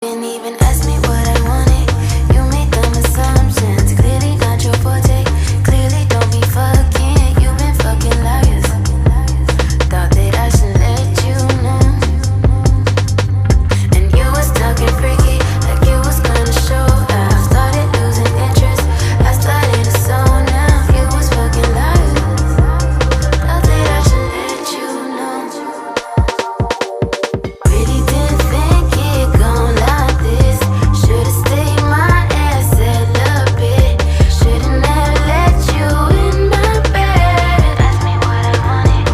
Didn't even ask me what I wanted. You made dumb assumptions. Clearly not your forte. Clearly don't be fucking. You've been fucking liars. Thought that I should let you know. And you was talking freaky, like you was gonna show. I started losing interest. I started to zone out. You was fucking liars. Thought that I should let you know. Really didn't think it gon' like this. Should've stayed my ass celibate. Should've never let you in my bed. Ask me what I wanted.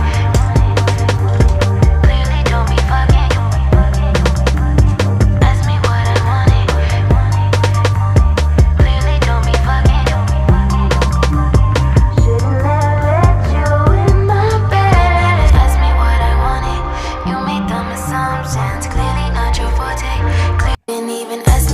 Clearly don't be fucking. Ask me what I wanted. Clearly don't be fucking. Should've never let you in my bed. Ask me what I wanted. You made dumb assumptions. Clearly not your forte. Didn't even ask